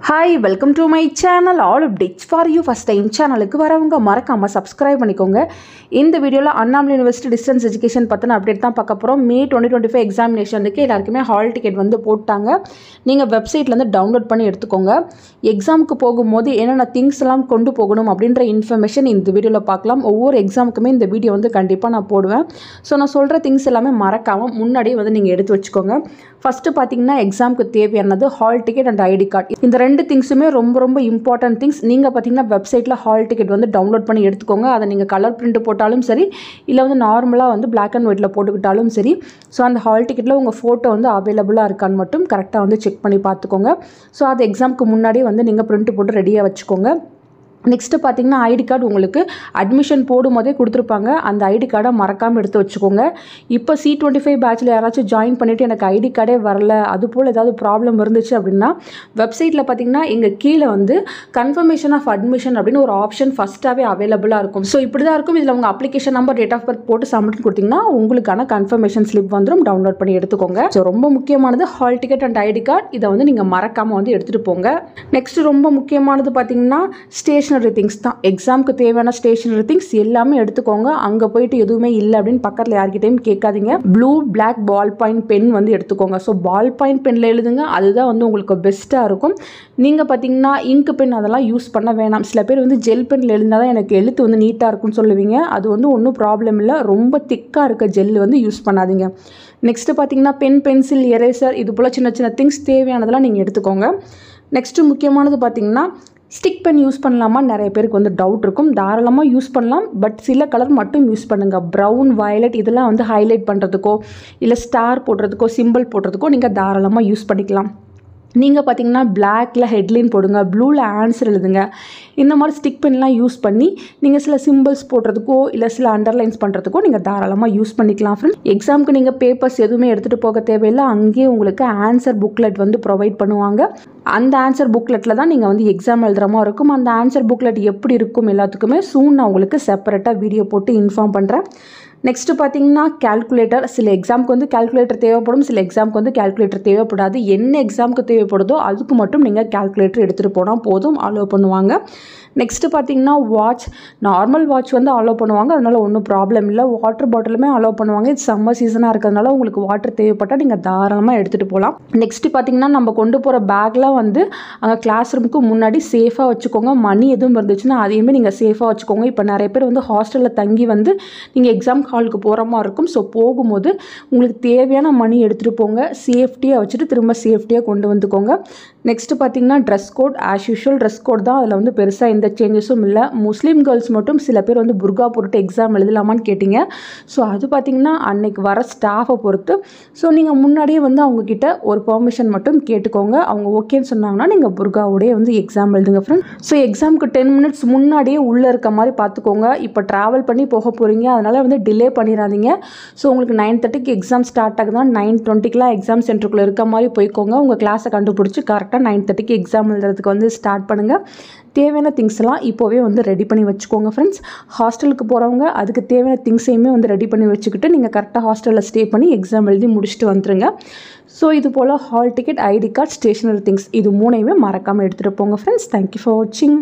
Hi, welcome to my channel. All updates for you. First time சேனலுக்கு வரவங்க மறக்காம subscribe பண்ணிக்கோங்க. இந்த வீடியோல அண்ணாமலை யுனிவர்சிட்டி டிஸ்டன்ஸ் எஜுகேஷன் பத்தின அப்டேட் தான் பார்க்க போறோம். மே 2025 எக்ஸாமினேஷனுக்கு எல்லாருக்குமே ஹால் டிக்கெட் வந்து போட்டாங்க. நீங்க வெப்சைட்ல இருந்து டவுன்லோட் பண்ணி எடுத்துக்கோங்க. எக்ஸாமுக்கு போகும்போது என்னென்ன திங்ஸ் எல்லாம் கொண்டு போகணும் அப்படின்ற இன்ஃபர்மேஷன் இந்த வீடியோல பார்க்கலாம். ஒவ்வொரு எக்ஸாமுக்குமே இந்த வீடியோ வந்து கண்டிப்பா நான் போடுவேன். ஸோ நான் சொல்ற திங்ஸ் எல்லாமே மறக்காம முன்னாடியே வந்து நீங்க எடுத்து வச்சுக்கோங்க. ஃபர்ஸ்ட் பாத்தீங்கன்னா எக்ஸாமுக்கு தேவையானது hall ticket and ID card. இந்த ரெண்டு திங்ஸுமே ரொம்ப இம்பார்ட்டன்ட் திங்ஸ். நீங்கள் பார்த்தீங்கன்னா வெப்சைட்டில் ஹால் டிக்கெட் வந்து டவுன்லோட் பண்ணி எடுத்துக்கோங்க. அதை நீங்கள் கலர் பிரிண்ட் போட்டாலும் சரி, இல்லை வந்து நார்மலாக வந்து பிளாக் அண்ட் ஒயிட்டில் போட்டுக்கிட்டாலும் சரி. ஸோ அந்த ஹால் டிக்கெட்டில் உங்கள் ஃபோட்டோ வந்து அவைலபிளாக இருக்கான்னு மட்டும் கரெக்டாக வந்து செக் பண்ணி பார்த்துக்கோங்க. ஸோ அது எக்ஸாமுக்கு முன்னாடியே வந்து நீங்கள் பிரிண்ட் போட்டு ரெடியாக வச்சுக்கோங்க. நெக்ஸ்ட்டு பார்த்தீங்கன்னா ஐடி கார்டு உங்களுக்கு அட்மிஷன் போடும்போதே கொடுத்துருப்பாங்க. அந்த ஐடி கார்டை மறக்காமல் எடுத்து வச்சுக்கோங்க. இப்போ C25 பேட்சில் யாராச்சும் ஜாயின் பண்ணிவிட்டு எனக்கு ஐடி கார்டே வரல, அது போல் ஏதாவது ப்ராப்ளம் இருந்துச்சு அப்படின்னா வெப்சைட்டில் பார்த்தீங்கன்னா எங்கள் கீழே வந்து கன்ஃபர்மேஷன் ஆஃப் அட்மிஷன் அப்படின்னு ஒரு ஆப்ஷன் ஃபஸ்ட்டாகவே அவைலபிளாக இருக்கும். ஸோ இப்படி தான் இருக்கும். இதில் உங்கள் application number, date of birth போட்டு சப்மிட் கொடுத்தீங்கன்னா உங்களுக்கான கன்ஃபர்மேஷன் ஸ்லிப் வந்துடும். டவுன்லோட் பண்ணி எடுத்துக்கோங்க. ஸோ ரொம்ப முக்கியமானது hall ticket and ID card. இதை வந்து நீங்கள் மறக்காமல் வந்து எடுத்துகிட்டு போங்க. நெக்ஸ்ட் ரொம்ப முக்கியமானது பார்த்தீங்கன்னா ஸ்டேஷனரி திங்ஸ் தான். எக்ஸாமுக்கு தேவையான ஸ்டேஷனரி திங்ஸ் எல்லாமே எடுத்துக்கோங்க. அங்கே போயிட்டு எதுவுமே இல்லை அப்படின்னு பக்கத்தில் யார்கிட்டையும் கேட்காதீங்க. Blue black ball point pen வந்து எடுத்துக்கோங்க. ஸோ பால் பாயிண்ட் பென்னில் எழுதுங்க, அதுதான் வந்து உங்களுக்கு பெஸ்ட்டாக இருக்கும். நீங்கள் பார்த்தீங்கன்னா இங்கு பென் அதெல்லாம் யூஸ் பண்ண வேணாம். சில பேர் வந்து ஜெல் பென்னில் எழுந்தால் தான் எனக்கு எழுத்து வந்து நீட்டாக இருக்கும்னு சொல்லுவீங்க. அது வந்து ஒன்றும் ப்ராப்ளம் இல்லை. ரொம்ப திக்காக இருக்க ஜெல் வந்து யூஸ் பண்ணாதீங்க. நெக்ஸ்ட்டு பார்த்தீங்கன்னா பென், பென்சில், எரேசர், இது போல் சின்ன திங்ஸ் தேவையானதெல்லாம் நீங்கள் எடுத்துக்கோங்க. நெக்ஸ்ட்டு முக்கியமானது பார்த்தீங்கன்னா ஸ்டிக் பென் யூஸ் பண்ணலாமா, நிறைய பேருக்கு வந்து டவுட் இருக்கும். தாராளமாக யூஸ் பண்ணலாம். பட் சில கலர் மட்டும் யூஸ் பண்ணுங்கள். ப்ரௌன், வயலட் இதெல்லாம் வந்து ஹைலைட் பண்ணுறதுக்கோ இல்லை ஸ்டார் போடுறதுக்கோ சிம்பிள் போடுறதுக்கோ நீங்கள் தாராளமாக யூஸ் பண்ணிக்கலாம். நீங்கள் பார்த்தீங்கன்னா பிளாக்கில் ஹெட்லைன் போடுங்க, ப்ளூவில் ஆன்சர் எழுதுங்க. இந்த மாதிரி ஸ்டிக் பென்லாம் யூஸ் பண்ணி நீங்கள் சில சிம்பிள்ஸ் போடுறதுக்கோ இல்லை சில அண்டர்லைன்ஸ் பண்ணுறதுக்கோ நீங்கள் தாராளமாக யூஸ் பண்ணிக்கலாம் ஃப்ரெண்ட்ஸ். எக்ஸாமுக்கு நீங்கள் பேப்பர்ஸ் எதுவுமே எடுத்துகிட்டு போக தேவையில்லை. அங்கேயே உங்களுக்கு ஆன்சர் புக்லெட் வந்து ப்ரொவைட் பண்ணுவாங்க. அந்த ஆன்சர் புக்லெட்டில் தான் நீங்கள் வந்து எக்ஸாம் எழுதுகிற மாதிரி இருக்கும். அந்த ஆன்சர் புக்லெட் எப்படி இருக்கும் எல்லாத்துக்குமே சூன் நான் உங்களுக்கு செப்பரேட்டாக வீடியோ போட்டு இன்ஃபார்ம் பண்ணுறேன். நெக்ஸ்ட்டு பார்த்தீங்கன்னா கேல்குலேட்டர். சில எக்ஸாமுக்கு வந்து கேல்குலேட்டர் தேவைப்படும், சில எக்ஸாமுக்கு வந்து கேல்குலேட்டர் தேவைப்படாது. என்ன எக்ஸாமுக்கு தேவைப்படுதோ அதுக்கு மட்டும் நீங்கள் கேல்குலேட்டர் எடுத்துகிட்டு போனால் போதும், அலோவ் பண்ணுவாங்க. நெக்ஸ்ட்டு பார்த்தீங்கன்னா வாட்ச். நார்மல் வாட்ச் வந்து அலோவ் பண்ணுவாங்க, அதனால் ஒன்றும் ப்ராப்ளம் இல்லை. வாட்டர் பாட்டிலுமே அலோவ் பண்ணுவாங்க. இது சம்மர் சீசனாக இருக்கிறதுனால உங்களுக்கு வாட்டர் தேவைப்பட்டால் நீங்கள் தாராளமாக எடுத்துகிட்டு போகலாம். நெக்ஸ்ட்டு பார்த்தீங்கன்னா நம்ம கொண்டு போகிற பேக்லாம் வந்து அங்கே கிளாஸ் ரூமுக்கு முன்னாடி சேஃபாக வச்சுக்கோங்க. மணி எதுவும் இருந்துச்சுன்னா அதையுமே நீங்கள் சேஃபாக வச்சுக்கோங்க. இப்போ நிறைய பேர் வந்து ஹாஸ்டலில் தங்கி வந்து நீங்கள் எக்ஸாம் ஹாலுக்கு போகிற மாதிரி இருக்கும். ஸோ போகும்போது உங்களுக்கு தேவையான மணி எடுத்துகிட்டு போங்க. சேஃப்டியாக வச்சுட்டு திரும்ப சேஃப்டியாக கொண்டு வந்துக்கோங்க. நெக்ஸ்ட்டு பார்த்தீங்கன்னா dress code. As usual dress code தான். அதில் வந்து பெருசாக எந்த சேஞ்சஸும் இல்லை. முஸ்லீம் கேர்ள்ஸ் மட்டும் சில பேர் வந்து புர்கா போட்டு எக்ஸாம் எழுதலாமான்னு கேட்டிங்க. ஸோ அது பார்த்தீங்கன்னா அன்னைக்கு வர ஸ்டாஃபை பொறுத்து. ஸோ நீங்கள் முன்னாடியே வந்து அவங்கக்கிட்ட ஒரு பெர்மிஷன் மட்டும் கேட்டுக்கோங்க. அவங்க ஓகேன்னு சொன்னாங்கன்னா நீங்கள் புர்காவோடய வந்து எக்ஸாம் எழுதுங்க ஃப்ரெண்ட். ஸோ எக்ஸாமுக்கு 10 மினிட்ஸ் முன்னாடியே உள்ளே இருக்க மாதிரி பார்த்துக்கோங்க. இப்போ ட்ராவல் பண்ணி போக போகிறீங்க, அதனால் வந்து டிலே பண்ணிடாதீங்க. ஸோ உங்களுக்கு 9:30க்கு எக்ஸாம் ஸ்டார்ட் ஆகுதுன்னா 9:20க்குலாம் எக்ஸாம் சென்டருக்குள்ளே இருக்க மாதிரி போய்க்கோங்க. உங்கள் கிளாஸை கண்டுபிடிச்சி கரெக்டாக 9:30க்கு எக்ஸாம் எழுதுறதுக்கு வந்து ஸ்டார்ட் பண்ணுங்கள். தேவையான திங்ஸ் எல்லாம் இப்போவே வந்து ரெடி பண்ணி வச்சுக்கோங்க ஃப்ரெண்ட்ஸ். ஹாஸ்டலுக்கு போகிறவங்க அதுக்கு தேவையான திங்ஸையுமே வந்து ரெடி பண்ணி வச்சுக்கிட்டு நீங்கள் கரெக்டாக ஹாஸ்டலில் ஸ்டே பண்ணி எக்ஸாம் எழுதி முடிச்சுட்டு வந்துருங்க. ஸோ இது போல் hall ticket, ID card, stationery things இது மூணையுமே மறக்காமல் எடுத்துகிட்டு போங்க ஃப்ரெண்ட்ஸ். தேங்க்யூ ஃபார் வாட்சிங்.